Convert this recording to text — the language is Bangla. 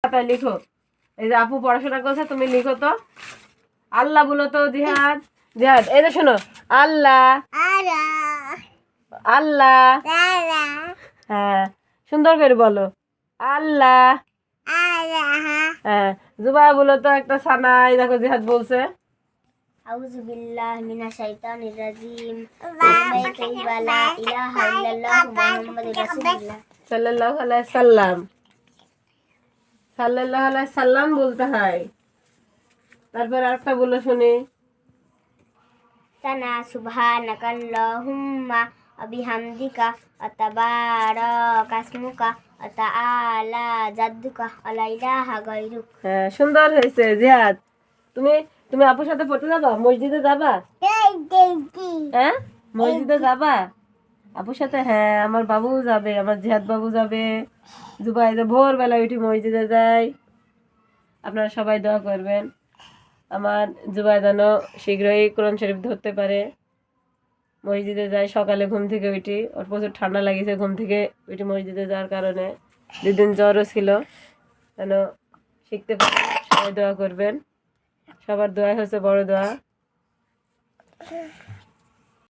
খাতায় লিখো। এই যে আপু পড়াশোনা করছে, তুমি লিখো তো। আল্লাহ বলো তো জিহাদ। জিহাদ এই যে শোনো, আল্লাহ আল্লাহ। হ্যাঁ, সুন্দর করে বলো, আল্লাহ। হ্যাঁ, জুবাই বলো তো একটা সানা। এই দেখো জিহাদ বলছে। আউযু বিল্লাহি মিনাশ শাইতানির রাজিম। কালিমায়ে তাইয়্যিবা লা ইলাহা ইল্লাল্লাহু মুহাম্মাদুর রাসূলুল্লাহ সাল্লাল্লাহু আলাইহি সাল্লাম। সাল্লাল্লাহু আলাইহি সাল্লাম বলতে হয়। তারপর আরেকটা বলো শুনি। সানা সুবহানাকাল্লাহুম্মা ওয়া বিহামদিকা ওয়া তাবারাকা ইসমুকা ওয়া তাআলা জাদ্দুকা ওয়া লা ইলাহা গায়রুক। হ্যাঁ, সুন্দর হয়েছে জিহাদ। তুমি তুমি আপুর সাথে পড়তে যাবা? মসজিদে যাবা? হ্যাঁ, মসজিদে যাবা আপুর সাথে? হ্যাঁ, আমার বাবু যাবে, আমার জিহাদ বাবু যাবে। জুবাইদা ভোরবেলা উঠে মসজিদে যায়। আপনারা সবাই দোয়া করবেন আমার জুবাই যেন শীঘ্রই কোরআন শরীফ ধরতে পারে। মসজিদে যায় সকালে ঘুম থেকে উঠি, ওর প্রচুর ঠান্ডা লাগিয়েছে ঘুম থেকে উঠে মসজিদে যাওয়ার কারণে। 2 দিন জ্বরও ছিল, যেন শিখতে পারে। সবাই দোয়া করবেন, সবার দোয়া হচ্ছে বড় দোয়া।